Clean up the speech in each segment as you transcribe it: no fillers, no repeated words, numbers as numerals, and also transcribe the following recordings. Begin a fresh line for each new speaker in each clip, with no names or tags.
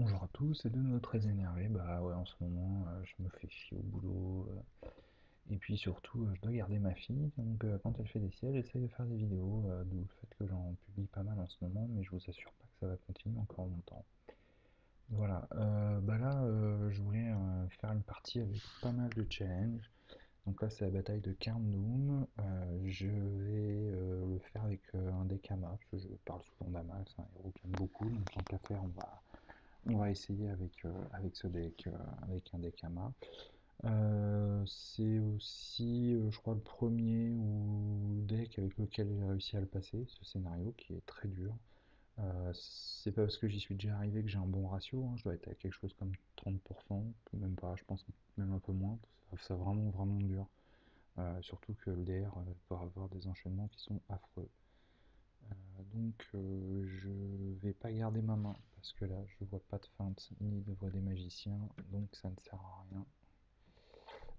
Bonjour à tous, et de nouveau très énervé. Bah ouais, en ce moment, je me fais chier au boulot. Et puis surtout, je dois garder ma fille. Donc quand elle fait des siestes, j'essaye de faire des vidéos. D'où le fait que j'en publie pas mal en ce moment. Mais je vous assure pas que ça va continuer encore longtemps. Voilà, bah là, je voulais faire une partie avec pas mal de challenges. Donc là, c'est la bataille de Carnum. Je vais le faire avec un deck Ama, parce que je parle souvent d'Ama, c'est un héros que j'aime beaucoup. Donc tant qu'à faire, on va essayer avec ce deck, avec un deck Ama. C'est aussi, je crois, le premier ou deck avec lequel j'ai réussi à le passer, ce scénario qui est très dur. C'est pas parce que j'y suis déjà arrivé que j'ai un bon ratio, hein. Je dois être à quelque chose comme 30%, même pas, je pense même un peu moins. C'est vraiment vraiment dur. Surtout que le DR peut avoir des enchaînements qui sont affreux. Donc je vais pas garder ma main parce que là je vois pas de feinte ni de voix des magiciens, donc ça ne sert à rien.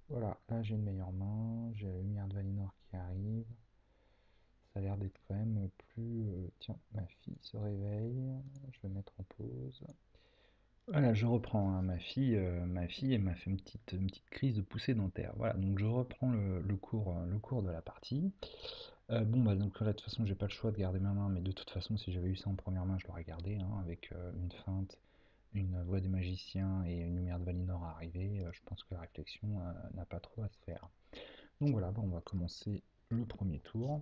Voilà, là j'ai une meilleure main, j'ai la lumière de Valinor qui arrive. Ça a l'air d'être quand même plus... Tiens, ma fille se réveille, je vais mettre en pause. Voilà, je reprends, hein, ma fille elle m'a fait une petite crise de poussée dentaire. Voilà, donc je reprends le cours de la partie. Bon, bah donc là, de toute façon, j'ai pas le choix de garder ma main, mais de toute façon, si j'avais eu ça en première main, je l'aurais gardé, hein, avec une feinte, une voix des magiciens et une lumière de Valinor à arriver. Je pense que la réflexion n'a pas trop à se faire. Donc voilà, bah, on va commencer le premier tour.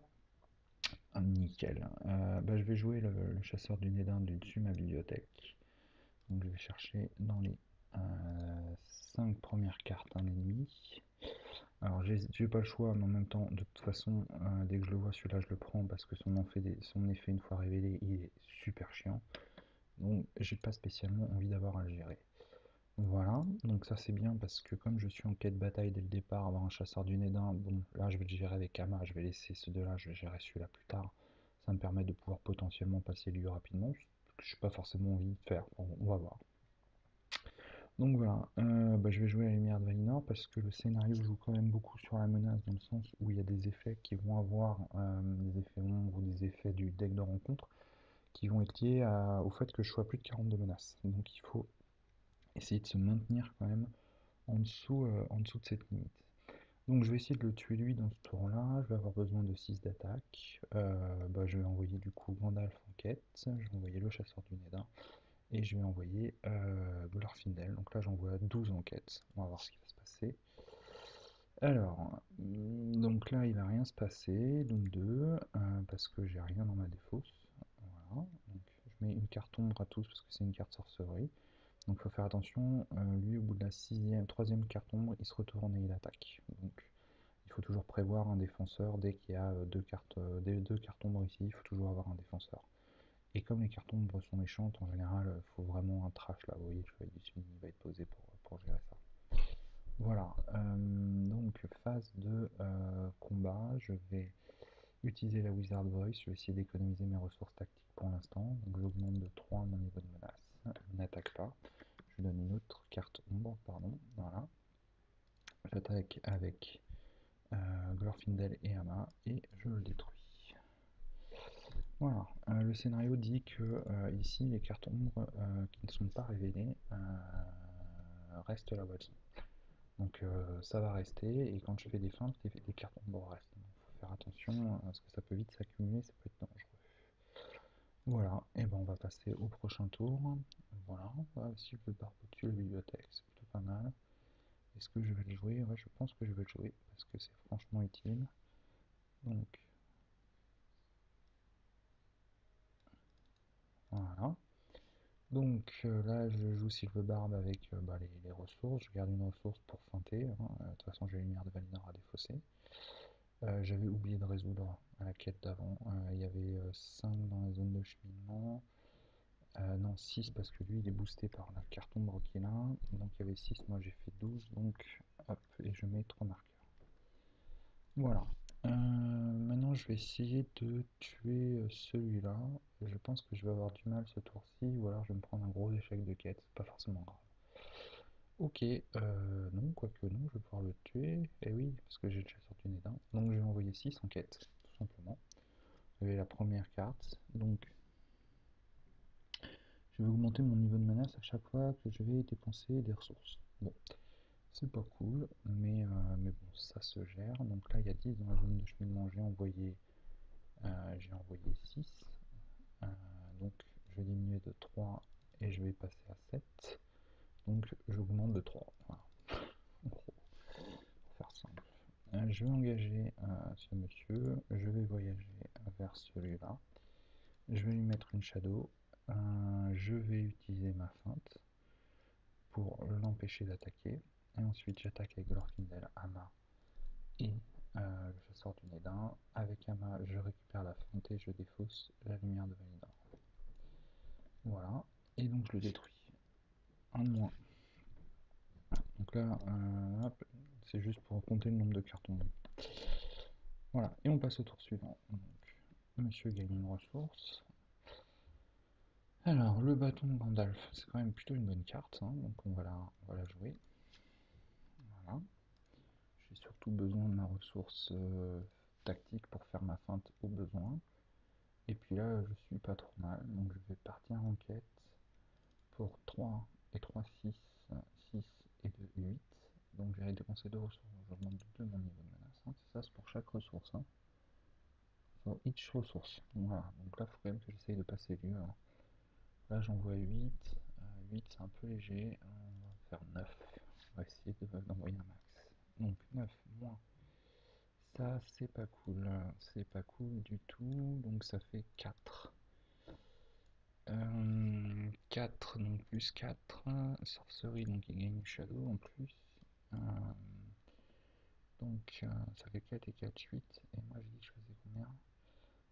Ah, nickel. Bah, je vais jouer le chasseur du nez d'Inde dessus ma bibliothèque. Donc je vais chercher dans les 5 premières cartes un ennemi. Alors j'ai pas le choix, mais en même temps, de toute façon, dès que je le vois, celui-là, je le prends parce que son effet, une fois révélé, il est super chiant. Donc j'ai pas spécialement envie d'avoir à le gérer. Voilà, donc ça c'est bien parce que comme je suis en quête bataille dès le départ, avoir un chasseur du Nédin, bon là je vais le gérer avec Kama, je vais laisser ceux deux là, je vais gérer celui-là plus tard. Ça me permet de pouvoir potentiellement passer lui rapidement, ce que je n'ai pas forcément envie de faire, on va voir. Donc voilà, bah, je vais jouer à la lumière de Valinor parce que le scénario joue quand même beaucoup sur la menace dans le sens où il y a des effets qui vont avoir des effets ombres ou des effets du deck de rencontre qui vont être liés au fait que je sois plus de 42 menaces. Donc il faut essayer de se maintenir quand même en dessous de cette limite. Donc je vais essayer de le tuer lui dans ce tour-là, je vais avoir besoin de 6 d'attaque. Bah, je vais envoyer du coup Gandalf en quête, je vais envoyer le chasseur du Nédin. Et je vais envoyer Glorfindel. Donc là, j'envoie 12 enquêtes. On va voir ce qui va se passer. Alors, donc là, il va rien se passer. Donc 2, parce que j'ai rien dans ma défausse. Voilà. Donc je mets une carte ombre à tous parce que c'est une carte sorcellerie. Donc il faut faire attention. Lui, au bout de la troisième carte ombre, il se retourne et il attaque. Donc il faut toujours prévoir un défenseur dès qu'il y a deux cartes ombres ici. Il faut toujours avoir un défenseur. Et comme les cartons ombres sont méchantes, en général, il faut vraiment un trash là. Vous voyez, le chevalier du Sud va être posé pour gérer ça. Voilà, donc phase de combat, je vais utiliser la Wizard Voice, je vais essayer d'économiser mes ressources tactiques pour l'instant. Donc j'augmente de 3 mon niveau de menace, elle n'attaque pas. Je donne une autre carte ombre, pardon, voilà. J'attaque avec Glorfindel et Ama et je le détruis. Voilà, le scénario dit que ici les cartes ombres qui ne sont pas révélées restent là où elles sont. Donc ça va rester et quand je fais des feintes, les cartes ombres restent. Il faut faire attention parce que ça peut vite s'accumuler, ça peut être dangereux. Voilà, et ben on va passer au prochain tour. Voilà, si je peux barbecuer la bibliothèque, c'est plutôt pas mal. Est-ce que je vais le jouer? Ouais, je pense que je vais le jouer parce que c'est franchement utile. Donc voilà. Donc là, je joue Sylvebarbe avec bah, les ressources. Je garde une ressource pour feinter, hein. De toute façon, j'ai la lumière de Valinor à défausser. J'avais oublié de résoudre à la quête d'avant. Il y avait 5 dans la zone de cheminement. Non, 6 parce que lui, il est boosté par la carte ombre qu'il a. Donc il y avait 6, moi j'ai fait 12. Donc hop, et je mets 3 marqueurs. Voilà. Maintenant, je vais essayer de tuer celui-là. Je pense que je vais avoir du mal ce tour-ci, ou alors je vais me prendre un gros échec de quête. C'est pas forcément grave. Ok, non, quoique non, je vais pouvoir le tuer. Et oui, parce que j'ai déjà sorti une éteinte. Donc je vais envoyer 6 en quête, tout simplement. Vous avez la première carte. Donc je vais augmenter mon niveau de menace à chaque fois que je vais dépenser des ressources. Bon, c'est pas cool, mais bon, ça se gère. Donc là, il y a 10 dans la zone de cheminement, j'ai envoyé 6. Donc je vais diminuer de 3 et je vais passer à 7. Donc j'augmente de 3. Voilà. En gros, pour faire simple. Je vais engager ce monsieur, je vais voyager vers celui-là. Je vais lui mettre une shadow. Je vais utiliser ma feinte pour l'empêcher d'attaquer. Et ensuite j'attaque avec Glorfindel, Ama et je sors du Nédin. Avec Ama, je récupère la feinte et je défausse la lumière de Valinor. Voilà. Et donc je le détruis. Un de moins. Donc là, hop, c'est juste pour compter le nombre de cartons. Voilà, et on passe au tour suivant. Donc, monsieur gagne une ressource. Alors, le bâton de Gandalf, c'est quand même plutôt une bonne carte, hein, donc on va la jouer. Voilà. J'ai surtout besoin de ma ressource tactique pour faire ma feinte au besoin. Et puis là, je suis pas trop mal, donc je vais partir en quête pour 3 et 3, 6, 6 et 2, 8. Donc j'ai dépensé 2 ressources, j'augmente de 2 mon niveau de menace. Hein. C'est ça, c'est pour chaque ressource. Hein. For each ressource. Voilà, donc là, il faut quand même que j'essaye de passer lieu. Hein. Là, j'envoie 8. 8, c'est un peu léger. On va faire 9. On va essayer d'envoyer un max. Donc 9 moins. Ça, c'est pas cool. C'est pas cool du tout. Donc ça fait 4. 4, donc plus 4. Sorcerie, donc il gagne Shadow en plus. Euh, donc ça fait 4 et 4, 8. Et moi, j'ai dit que je faisais combien?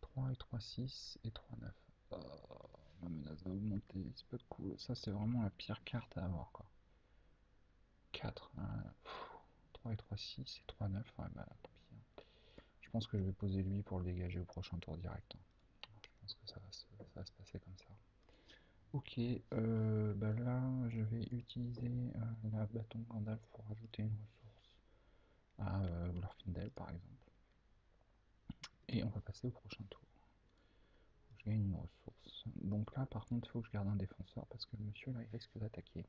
3 et 3, 6 et 3, 9. Oh, ma menace va augmenter, c'est pas cool. Ça, c'est vraiment la pire carte à avoir, quoi. 4, 3 et 3, 6 et 3, 9. Ouais, bah, tant pis. Hein. Je pense que je vais poser lui pour le dégager au prochain tour direct. Hein. Je pense que ça va se passer comme ça. Ok, bah là, je vais utiliser la bâton Gandalf pour ajouter une ressource à Glorfindel, par exemple. Et on va passer au prochain tour. Je gagne une ressource. Donc là, par contre, il faut que je garde un défenseur parce que le monsieur là, il risque d'attaquer.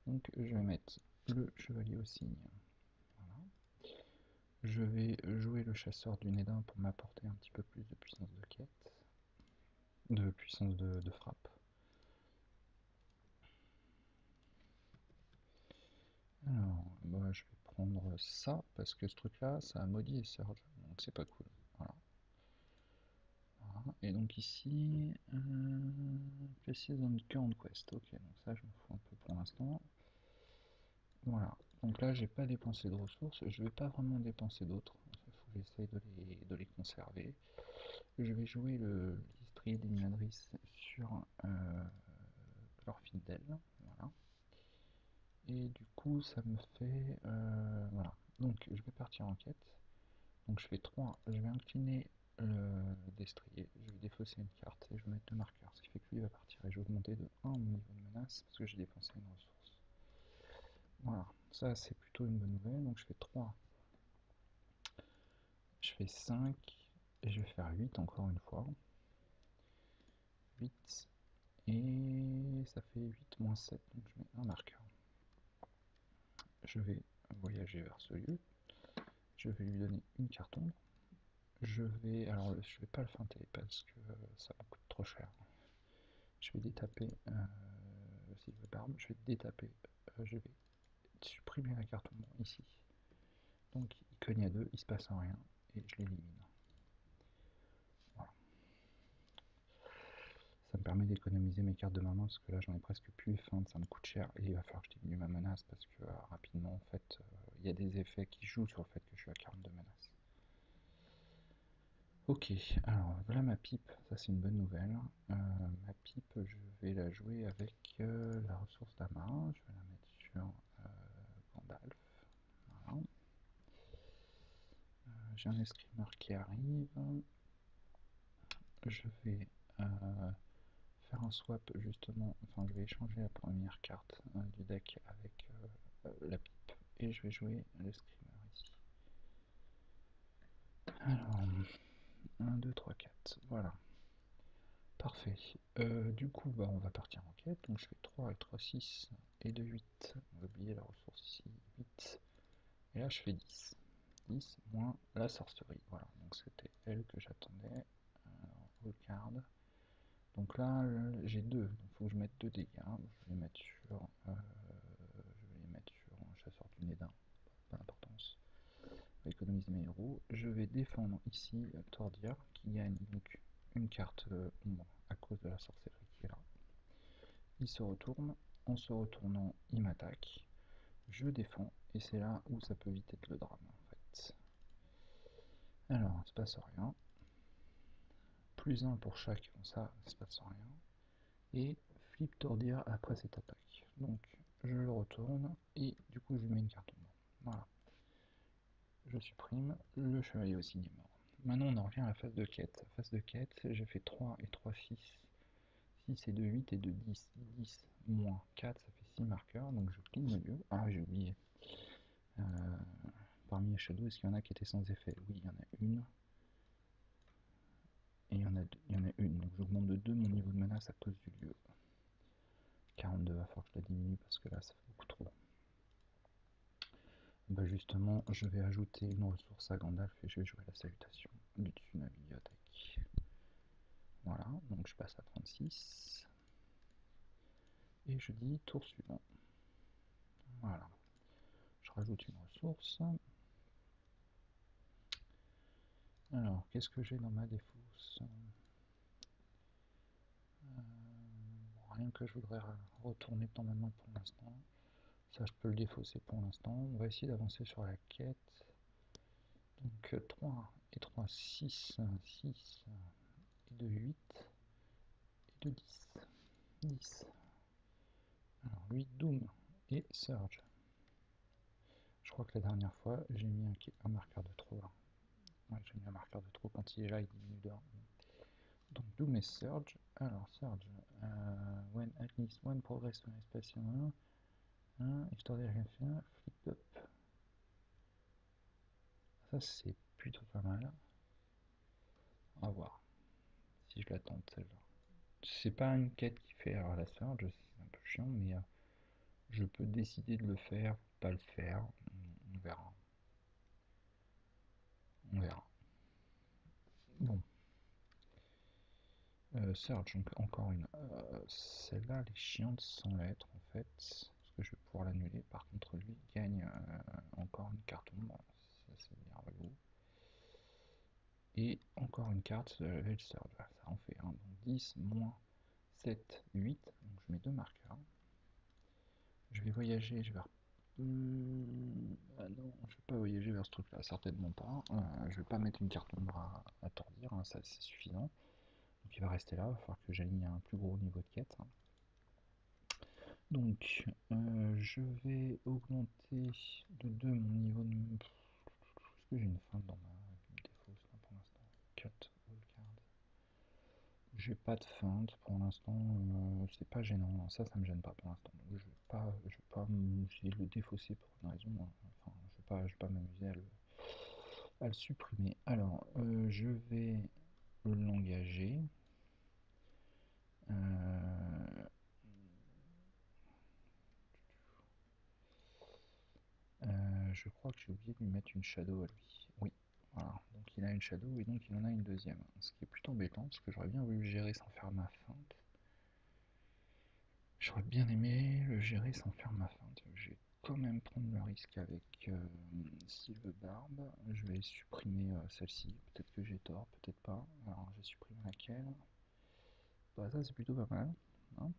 Donc je vais mettre le chevalier au cygne. Voilà. Je vais jouer le chasseur du Nédin pour m'apporter un petit peu plus de puissance de quête, de puissance de frappe. Alors, bah, je vais prendre ça parce que ce truc là, ça a maudit et Serge, donc c'est pas cool. Voilà. Voilà. Et donc ici, placer dans current quest. Ok, donc ça je me fous un peu pour l'instant. Voilà, donc là j'ai pas dépensé de ressources, je vais pas vraiment dépenser d'autres, il faut que j'essaye de les conserver. Je vais jouer le l'Istrie d'Imladris sur Glorfindel, voilà. Et du coup ça me fait, voilà, donc je vais partir en quête. Donc je fais 3, je vais incliner le destrier, je vais défausser une carte et je vais mettre 2 marqueurs, ce qui fait que lui il va partir et je vais augmenter de 1 mon niveau de menace parce que j'ai dépensé une ressource. Voilà, ça c'est plutôt une bonne nouvelle, donc je fais 3, je fais 5 et je vais faire 8 encore une fois. 8 et ça fait 8 moins 7, donc je mets un marqueur. Je vais voyager vers ce lieu, je vais lui donner une carte ombre. Alors je vais pas le feinter parce que ça me coûte trop cher. Je vais détaper, si je veux pas, je vais détaper, je vais supprimer la carte ombre ici. Donc il cogne à 2, il se passe rien et je l'élimine. Voilà. Ça me permet d'économiser mes cartes de ma main parce que là j'en ai presque plus, feinte, ça me coûte cher et il va falloir que je diminue ma menace parce que rapidement en fait il y a des effets qui jouent sur le fait que je suis à 42 menaces. Ok, alors voilà ma pipe, ça c'est une bonne nouvelle. Ma pipe, je vais la jouer avec la ressource d'Ama, je vais la mettre sur Gandalf. Voilà. J'ai un escrimeur qui arrive. Je vais faire un swap justement, enfin je vais échanger la première carte du deck avec la pipe et je vais jouer l'escrimeur ici. Alors, 1, 2, 3, 4, voilà. Parfait. Du coup, bah, on va partir en quête. Donc je fais 3 et 3, 6 et 2, 8. On va oublier la ressource ici, 8. Et là, je fais 10. 10 moins la sorcellerie. Voilà, donc c'était elle que j'attendais. Regarde. Donc là, j'ai 2. Donc il faut que je mette 2 dégâts. Je vais les mettre sur, un chasseur du nez d'un. Pas d'importance. Je vais économiser mes héros. Je vais défendre ici Tordir qui gagne donc une carte ombre à cause de la sorcellerie qui est là. Il se retourne. En se retournant, il m'attaque. Je défends. Et c'est là où ça peut vite être le drame en fait. Alors, il se passe rien. Plus 1 pour chaque, comme ça, il se passe rien. Et flip Tordir après cette attaque. Donc, je le retourne et du coup, je lui mets une carte ombre. Voilà. Je supprime. Le chevalier aussi est mort. Maintenant, on en revient à la phase de quête. Phase de quête, j'ai fait 3 et 3, 6. 6 et 2, 8 et 2, 10. 10 moins 4, ça fait 6 marqueurs. Donc, je clique le milieu. Ah, j'ai oublié. Parmi les shadows, est-ce qu'il y en a qui étaient sans effet? Oui, il y en a une. Et il y en a une. Donc, j'augmente de 2 mon niveau de menace à cause du lieu. 42, il va falloir que je la diminue parce que là, ça fait beaucoup trop. Bah justement, je vais ajouter une ressource à Gandalf et je vais jouer la salutation du dessus de ma bibliothèque. Voilà, donc je passe à 36. Et je dis tour suivant. Voilà. Je rajoute une ressource. Alors, qu'est-ce que j'ai dans ma défausse? Rien que je voudrais retourner dans ma main pour l'instant. Ça, je peux le défausser pour l'instant. On va essayer d'avancer sur la quête. Donc 3 et 3, 6, 6 et 2, 8 et 2, 10. 10. Alors 8, Doom et Surge. Je crois que la dernière fois, j'ai mis un marqueur de trop là. Ouais, j'ai mis un marqueur de trop quand il est là, il diminue d'or. Donc Doom et Surge. Alors Surge, when at least one progress on espace 1, extraordinaire rien flip up. Ça c'est plutôt pas mal. On va voir si je la tente celle-là. C'est pas une quête qui fait la Surge, c'est un peu chiant, mais je peux décider de le faire, pas le faire. On verra. On verra. Bon. Surge, donc encore une. Celle-là, elle est chiante sans l'être en fait, parce que je vais pouvoir l'annuler. Par contre, lui gagne encore une carte ombre, ça c'est merveilleux. Et encore une carte de level Surge, voilà, ça en fait 1. Donc 10, moins 7, 8. Donc je mets 2 marqueurs. Je vais voyager, je vais. Ah non, je vais pas voyager vers ce truc-là, certainement pas. Je vais pas mettre une carte ombre à tordir, hein, ça c'est suffisant. Donc il va rester là, il va falloir que j'aligne un plus gros niveau de quête. Donc je vais augmenter de 2 mon niveau de... Est-ce que j'ai une feinte dans ma défausse là pour l'instant? Cut, all card. J'ai pas de feinte pour l'instant, c'est pas gênant, ça me gêne pas pour l'instant. Je vais pas essayer de le défausser pour une raison, enfin je vais pas m'amuser à le supprimer. Alors je vais l'engager. Je crois que j'ai oublié de lui mettre une shadow à lui. Oui, voilà. Donc il a une shadow et donc il en a une deuxième. Ce qui est plutôt embêtant parce que j'aurais bien voulu le gérer sans faire ma feinte. J'aurais bien aimé le gérer sans faire ma feinte. Je vais quand même prendre le risque avec Sylvebarbe. Je vais supprimer celle-ci. Peut-être que j'ai tort, peut-être pas. Alors j'ai supprimé laquelle. Bah ça c'est plutôt pas mal. Hein.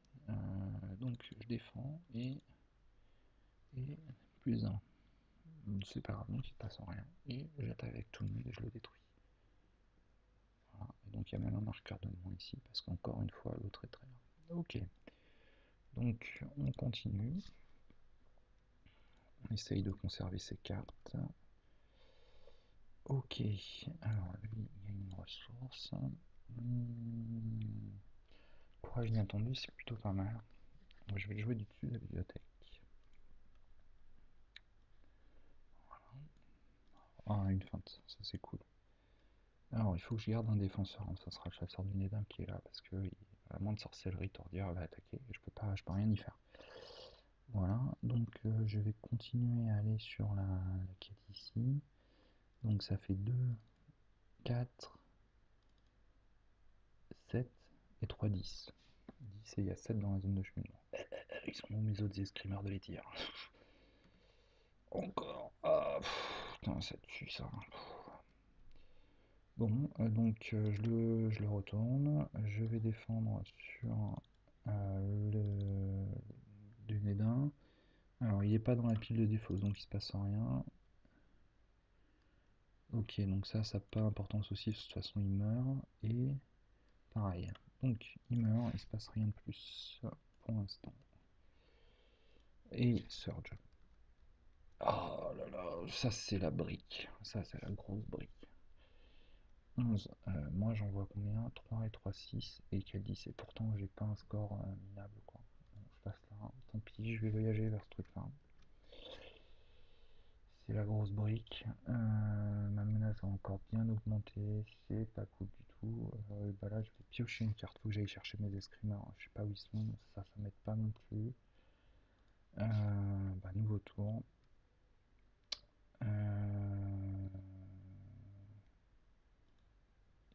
Donc je défends et plus 1. C'est pas grave, donc il passe en rien. Et j'attaque avec tout le monde et je le détruis. Voilà. Et donc il y a même un marqueur de moins ici, parce qu'encore une fois, l'autre est très bien. Ok. Donc on continue. On essaye de conserver ses cartes. Ok. Alors lui, il y a une ressource. Courage inattendu, c'est plutôt pas mal. Je vais le jouer du dessus de la bibliothèque. Voilà. Ah, une feinte, ça c'est cool. Alors, il faut que je garde un défenseur, hein. Ça sera le chasseur du Nédin qui est là, parce que à moins de sorcellerie, Tordir va attaquer, et je peux rien y faire. Voilà, donc je vais continuer à aller sur la quête ici. Donc ça fait 2, 4, 7 et 3, 10. 10 et il y a 7 dans la zone de cheminement. Ils sont où mes autres escrimeurs de l'étire? Encore. Ah, putain, ça tue ça. Bon, donc je le retourne. Je vais défendre sur le Dunedin. Alors, il est pas dans la pile de défauts, donc il se passe rien. Ok, donc ça n'a pas d'importance aussi, de toute façon il meurt. Et pareil. Donc il meurt, il se passe rien de plus pour l'instant. Et Surge. Oh là là, ça c'est la brique. Ça c'est la grosse brique. 11. Moi j'en vois combien? 3 et 3, 6 et quel 10. Et pourtant j'ai pas un score minable quoi. Bon, je passe là, tant pis, je vais voyager vers ce truc là. C'est la grosse brique. Ma menace a encore bien augmenté. C'est pas cool du tout. Bah là je vais piocher une carte. Faut que j'aille chercher mes escrimeurs. Je sais pas où ils sont. Ça m'aide pas non plus. Bah, nouveau tour.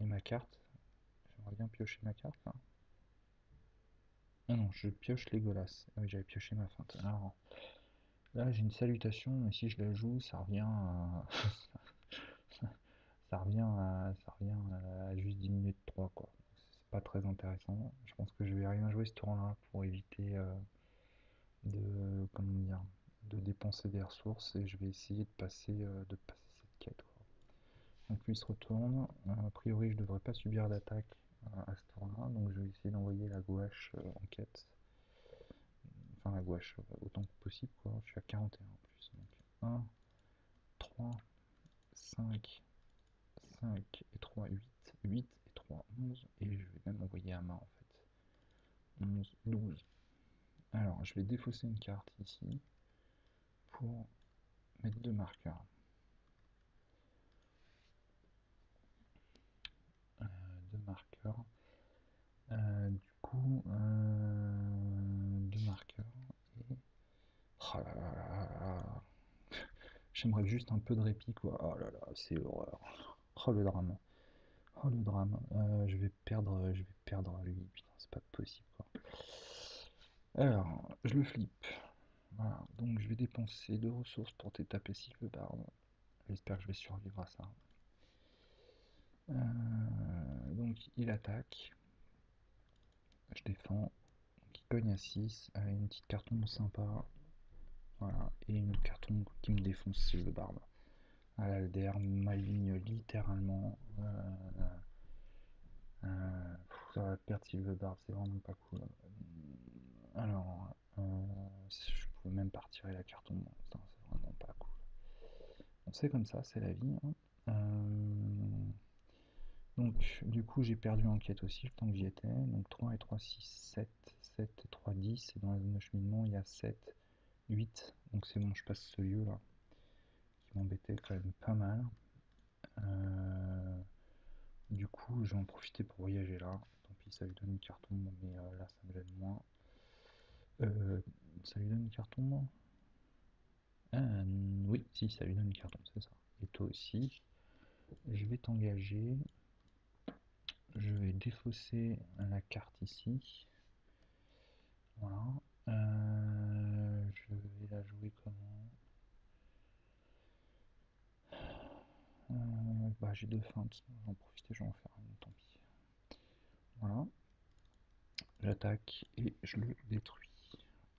Et ma carte. J'aimerais bien piocher ma carte là. Ah non, je pioche les Legolas. Ah oui, j'avais pioché ma feinte. Alors là, j'ai une salutation, mais si je la joue, ça revient à... ça revient à juste diminuer de 3 quoi. C'est pas très intéressant. Je pense que je vais rien jouer ce tour-là pour éviter comment dire, de dépenser des ressources et je vais essayer de passer cette quête quoi. Donc lui il se retourne. A priori, je devrais pas subir d'attaque à ce tour-là, donc je vais essayer d'envoyer la gouache en quête. Enfin, la gouache autant que possible, quoi. Je suis à 41 en plus. Donc 1, 3, 5, 5 et 3, 8. 8 et 3, 11. Et je vais même envoyer à main en fait. 11, 12. Alors, je vais défausser une carte ici pour mettre 2 marqueurs. Euh, 2 marqueurs. Du coup, 2 marqueurs. Et... Oh là là là là. J'aimerais juste un peu de répit, quoi. Oh là là, c'est l'horreur. Oh le drame. Oh le drame. Je vais perdre lui. Putain, c'est pas possible, quoi. Alors, je le flippe. Voilà. Donc, je vais dépenser 2 ressources pour t'étaper Sylvebarde. J'espère que je vais survivre à ça. Donc, il attaque. Je défends. Donc, il cogne à 6. Une petite carton sympa. Voilà. Et une carton qui me défonce Sylvebarde. À l'Alder, m'aligne littéralement. Ça va perdre Sylvebarde, c'est vraiment pas cool. Alors, je pouvais même pas retirer la carte au moins, c'est vraiment pas cool. Bon, c'est comme ça, c'est la vie, hein. Donc, du coup, j'ai perdu enquête aussi le temps que j'y étais. Donc, 3 et 3, 6, 7, 7 et 3, 10. Et dans la zone de cheminement, il y a 7, 8. Donc, c'est bon, je passe ce lieu-là, qui m'embêtait quand même pas mal. Du coup, je vais en profiter pour voyager là. Tant pis, ça lui donne une carte ombre, mais là, ça me gêne moins. Ça lui donne une carte ombre? Oui, si, ça lui donne une carte ombre, c'est ça. Et toi aussi. Je vais t'engager. Je vais défausser la carte ici. Voilà. Je vais la jouer comment? Bah, j'ai 2 feintes. J'en profiter, je vais en faire une, tant pis. Voilà. J'attaque et je le détruis.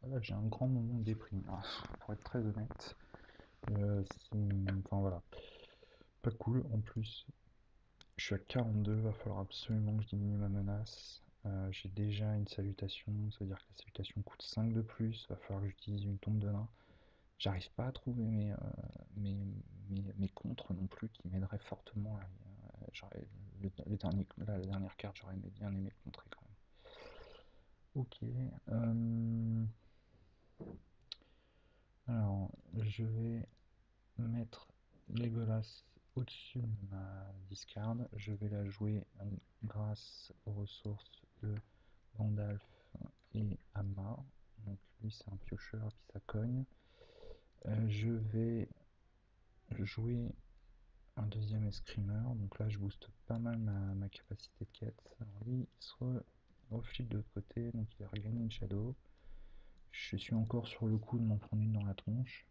Voilà, j'ai un grand moment de déprime là, pour être très honnête. Enfin voilà. Pas cool en plus. Je suis à 42, va falloir absolument que je diminue ma menace. J'ai déjà une salutation, ça veut dire que la salutation coûte 5 de plus, va falloir que j'utilise une tombe de nain. J'arrive pas à trouver mes contres non plus qui m'aideraient fortement là. La dernière carte, j'aurais bien aimé le contrer quand même. Ok. Alors, je vais mettre Legolas au-dessus de ma discard. Je vais la jouer grâce aux ressources de Gandalf et Amma. Donc lui c'est un piocheur et puis ça cogne. Je vais jouer un deuxième escrimeur. Donc là je booste pas mal ma capacité de quête. Alors lui il se refile de l'autre côté, donc il va regagner une shadow. Je suis encore sur le coup de m'en prendre une dans la tronche.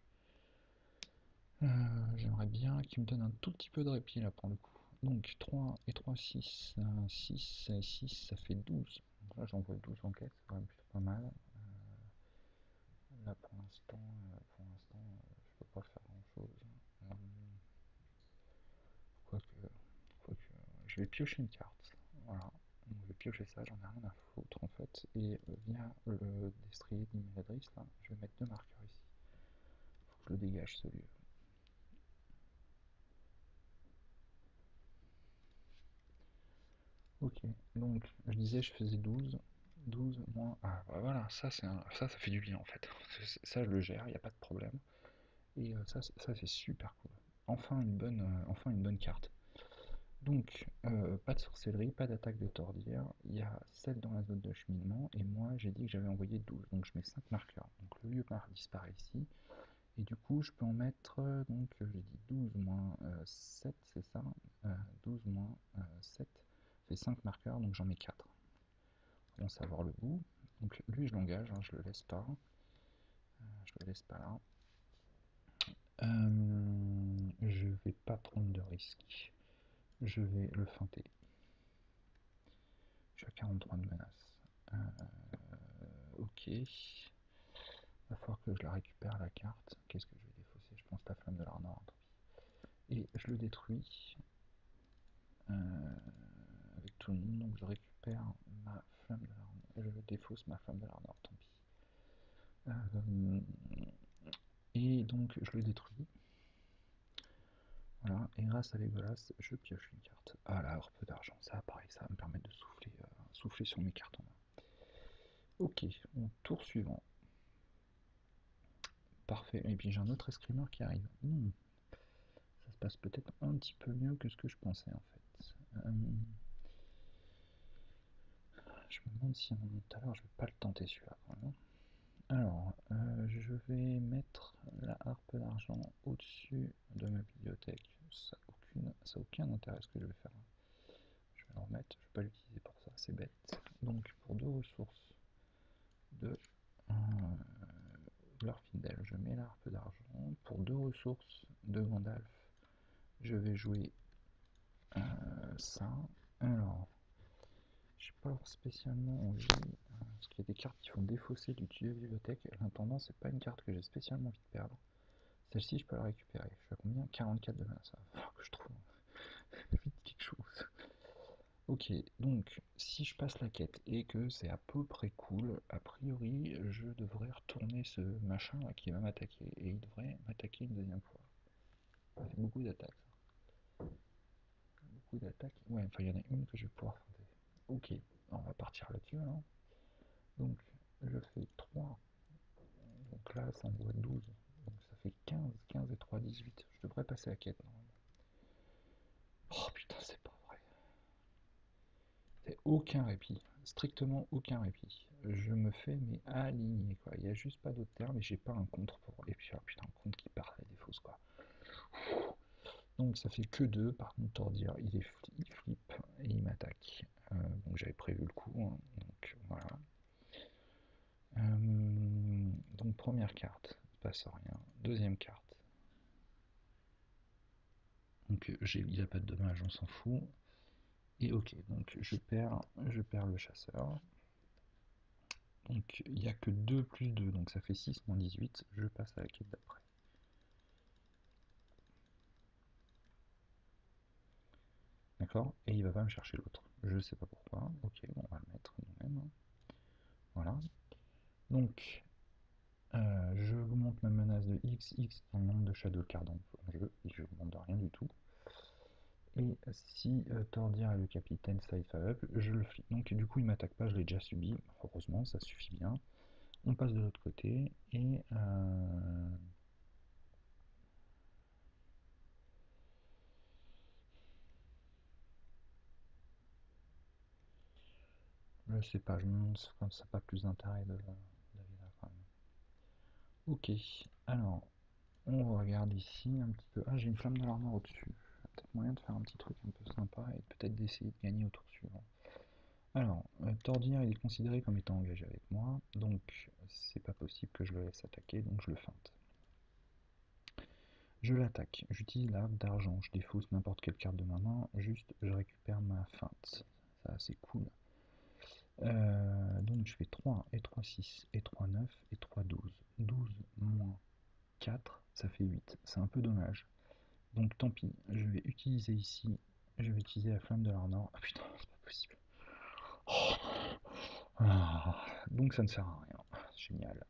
J'aimerais bien qu'il me donne un tout petit peu de répit là pour le coup. Donc 3 et 3, 6. 6 et 6, ça fait 12. Donc là j'envoie 12 en quête, c'est quand même plutôt pas mal. Là pour l'instant, je peux pas faire grand chose. Quoique, je vais piocher une carte. Voilà. Donc, je vais piocher ça, j'en ai rien à foutre en fait. Et via le destrier d'Imladris, là, je vais mettre 2 marqueurs ici. Faut que je le dégage celui-là. Ok, donc je disais je faisais 12. 12 moins. Ah bah voilà, ça fait du bien en fait. Ça je le gère, il n'y a pas de problème. Et ça c'est super cool. Enfin une bonne carte. Donc pas de sorcellerie, pas d'attaque de tordire. Il y a 7 dans la zone de cheminement. Et moi j'ai dit que j'avais envoyé 12. Donc je mets 5 marqueurs. Donc le lieu disparaît ici. Et du coup je peux en mettre, donc j'ai dit 12 moins 7, c'est ça. 12 moins 7 fait 5 marqueurs, donc j'en mets 4. On savoir le bout. Donc lui je l'engage, hein, je le laisse pas. Je le laisse pas là. Je vais pas prendre de risque. Je vais le feinter. Je suis à 43 de menace. Ok. Il va falloir que je la récupère la carte. Qu'est-ce que je vais défausser? Je pense la flamme de l'Arnor. Et je le détruis avec tout le monde. Donc je récupère ma flamme de l'Arnor. Et je défausse ma flamme de l'Arnor, tant pis. Et donc je le détruis. Voilà, et grâce à Legolas, je pioche une carte. Ah, la harpe d'argent, ça pareil, ça va me permettre de souffler sur mes cartes en main. Ok, tour suivant. Parfait, et puis j'ai un autre escrimeur qui arrive. Ça se passe peut-être un petit peu mieux que ce que je pensais en fait. Je me demande si tout à l'heure je vais pas le tenter celui-là quand même. Alors, je vais mettre la harpe d'argent au-dessus de ma bibliothèque. Ça n'a aucun intérêt ce que je vais faire. Je vais le remettre, je ne vais pas l'utiliser pour ça, c'est bête. Donc pour 2 ressources de Glorfindel, je mets l'arpe d'argent. Pour 2 ressources de Gandalf, je vais jouer ça. Alors, je n'ai pas spécialement envie, parce qu'il y a des cartes qui font défausser du tuyau de bibliothèque. L'intendant, c'est pas une carte que j'ai spécialement envie de perdre. Celle-ci, je peux la récupérer. Je suis à combien? 44 de mana, ça va falloir que je trouve vite quelque chose. Ok, donc si je passe la quête et que c'est à peu près cool, a priori je devrais retourner ce machin là qui va m'attaquer et il devrait m'attaquer une deuxième fois. Ça fait beaucoup d'attaques ça. Beaucoup d'attaques. Ouais, enfin il y en a une que je vais pouvoir faire. Ok, on va partir là-dessus alors. Donc je fais 3. Donc là ça envoie 12. Donc ça fait 15. 15 et 3, 18. Je devrais passer la quête normalement. Oh putain, c'est pas vrai. C'est aucun répit, strictement aucun répit. Je me fais mais aligner quoi. Il n'y a juste pas d'autre terme et j'ai pas un contre pour. Et puis ah, putain, un contre qui part la défausse quoi. Donc ça fait que 2, par contre Tordir il flippe et il m'attaque. Donc j'avais prévu le coup, hein. Donc voilà. Donc première carte, il passe rien. Deuxième carte. Donc il a pas de dommage, on s'en fout. Et ok, donc je perds le chasseur. Donc il n'y a que 2 plus 2, donc ça fait 6 moins 18, je passe à la quête d'après. D'accord? Et il va pas me chercher l'autre. Je sais pas pourquoi. Ok, bon, on va le mettre nous-mêmes. Voilà. Donc, j'augmente ma menace de XX dans le nombre de shadow cards en jeu, et je augmente de rien du tout. Et si Tordir et le capitaine side up, je le flippe. Donc du coup il m'attaque pas, je l'ai déjà subi. Heureusement, ça suffit bien. On passe de l'autre côté et Je sais pas, je me demande si comme ça pas plus d'intérêt d'aller là quand même. Ok, alors on regarde ici un petit peu. Ah, j'ai une flamme de l'armure au-dessus. Peut-être moyen de faire un petit truc un peu sympa et peut-être d'essayer de gagner au tour suivant. Alors, Tordir, il est considéré comme étant engagé avec moi, donc c'est pas possible que je le laisse attaquer, donc je le feinte. Je l'attaque, j'utilise la harpe d'argent, je défausse n'importe quelle carte de ma main, juste je récupère ma feinte. Ça c'est cool. Donc je fais 3 et 3, 6 et 3, 9 et 3, 12. 12 moins 4, ça fait 8. C'est un peu dommage. Donc tant pis, je vais utiliser ici, je vais utiliser la flamme de l'Arnor. Ah putain, c'est pas possible. Oh. Ah, donc ça ne sert à rien. Génial.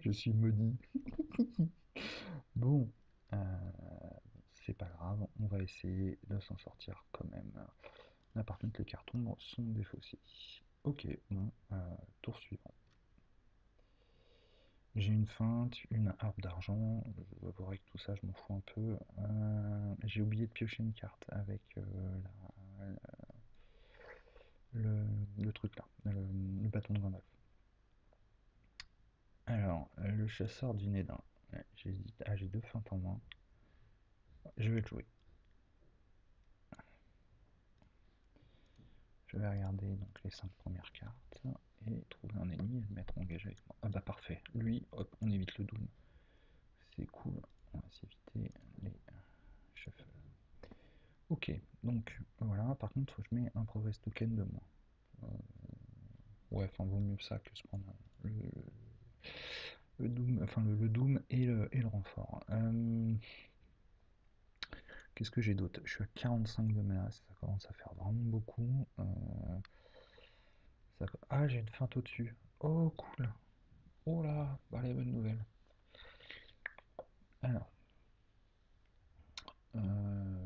Je suis maudit. Bon, euh, c'est pas grave, on va essayer de s'en sortir quand même. Là par contre les cartons sont défaussés. Ok, bon, tour suivant. J'ai une feinte, une harpe d'argent, je avouerai que tout ça je m'en fous un peu. J'ai oublié de piocher une carte avec le truc là, le bâton de Gandalf. Alors, le chasseur du Nédin. Ouais, j'hésite. Ah, j'ai deux feintes en main. Je vais le jouer. Je vais regarder donc les 5 premières cartes et trouver un ennemi et le mettre engagé avec moi. Ah bah parfait. Lui, hop, on évite le Doom. C'est cool. On va s'éviter les shuffles. Ok, donc voilà. Par contre, je mets un progress token de moins. Ouais, enfin, vaut mieux ça que se prendre le Doom, enfin le Doom et le renfort. Qu'est-ce que j'ai d'autre? Je suis à 45 de menace, ça commence à faire vraiment beaucoup. Ah, j'ai une feinte au-dessus. Oh, cool. Oh là, bah les bonnes nouvelles. Alors, euh,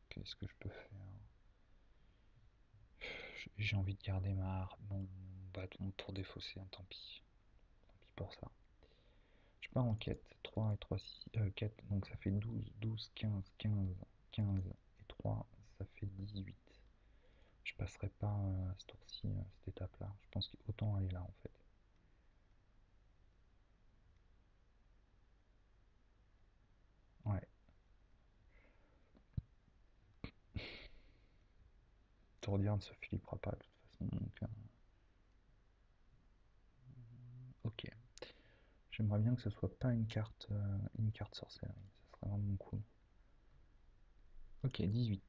qu'est-ce que je peux faire? J'ai envie de garder mon bâton pour défausser, hein, tant pis. Tant pis pour ça. Je pars en quête. 3 et 3, 6, 4, donc ça fait 12, 12, 15, 15, 15 et 3, ça fait 18. Je passerai pas à ce tour-ci, cette étape-là. Je pense qu'il autant aller là en fait. Ouais. Tourdierne ne se flippera pas de toute façon. Donc, ok. J'aimerais bien que ce soit pas une carte sorcellerie. Ça serait vraiment cool. Ok, 18.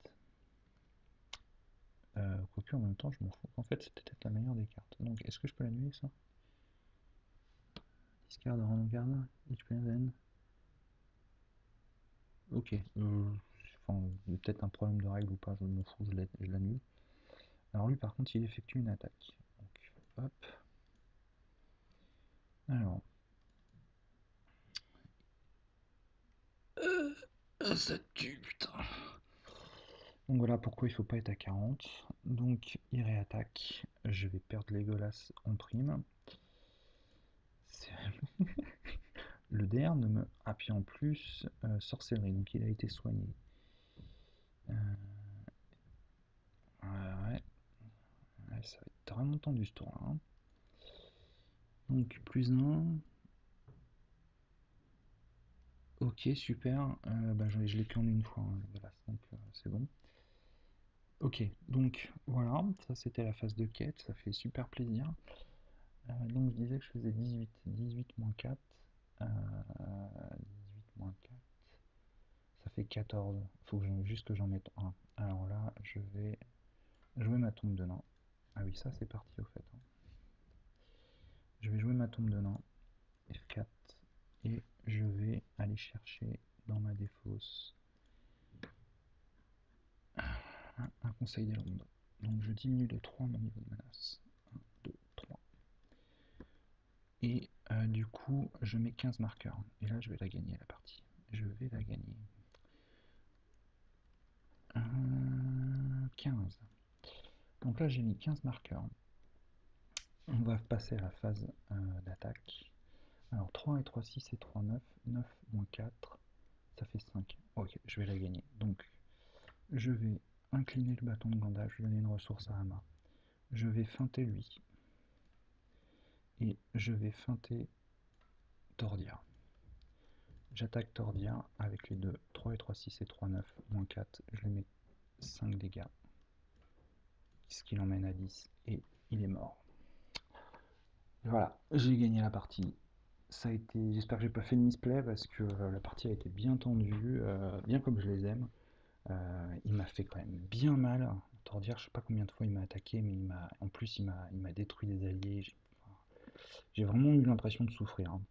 Quoique en même temps, je m'en fous. En fait, c'est peut-être la meilleure des cartes. Donc, est-ce que je peux l'annuler ça? Discard de random card. Each player then. Ok. Enfin, il y a peut-être un problème de règle ou pas, je m'en fous, je l'annule. Alors lui, par contre, il effectue une attaque. Donc, hop. Alors. Ça tue, putain. Donc voilà pourquoi il faut pas être à 40. Donc il réattaque. Je vais perdre Legolas en prime. Le DR ne me. Ah, puis en plus, sorcellerie, donc il a été soigné. Euh, ouais, ouais, ça va être vraiment tendu ce tour là. Hein. Donc plus un. Ok, super. Bah, je l'ai qu'en une fois, hein, Legolas, donc c'est bon. Ok, donc voilà, ça c'était la phase de quête, ça fait super plaisir. Donc je disais que je faisais 18, 18 moins 4, 18 moins 4, ça fait 14. Faut que juste que j'en mette un. Alors là, je vais jouer ma tombe de nain. Ah oui, ça c'est parti au fait. Hein. Je vais jouer ma tombe de nain, F4, et je vais aller chercher dans ma défausse un conseil des landes. Donc je diminue de 3 mon niveau de menace. 1, 2, 3. Et du coup, je mets 15 marqueurs. Et là, je vais la gagner la partie. Je vais la gagner. 15. Donc là, j'ai mis 15 marqueurs. On va passer à la phase d'attaque. Alors 3 et 3, 6 et 3, 9. 9 moins 4, ça fait 5. Ok, je vais la gagner. Donc, je vais incliner le bâton de Gandalf, je vais donner une ressource à Hama. Je vais feinter lui. Et je vais feinter Tordia. J'attaque Tordia avec les deux 3 et 3, 6 et 3, 9, moins 4. Je lui mets 5 dégâts. Ce qui l'emmène à 10. Et il est mort. Voilà, j'ai gagné la partie. Ça a été, j'espère que j'ai pas fait de misplay parce que la partie a été bien tendue, bien comme je les aime. Il m'a fait quand même bien mal. Tordia, je sais pas combien de fois il m'a attaqué, mais en plus il m'a détruit des alliés. J'ai vraiment eu l'impression de souffrir, hein.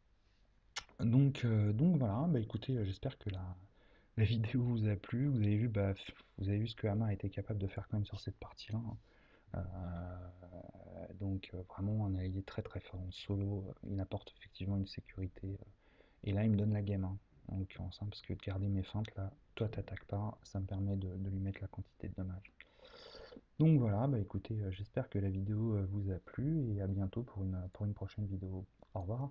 Donc voilà, bah écoutez, j'espère que la vidéo vous a plu. Vous avez vu ce que Hama a été capable de faire quand même sur cette partie-là, hein. Vraiment un allié très très fort en solo. Il apporte effectivement une sécurité. Et là, il me donne la game, hein, en l'occurrence, hein, parce que de garder mes feintes là, toi t'attaques pas, ça me permet de lui mettre la quantité de dommages. Donc voilà, bah écoutez, j'espère que la vidéo vous a plu et à bientôt pour une prochaine vidéo. Au revoir.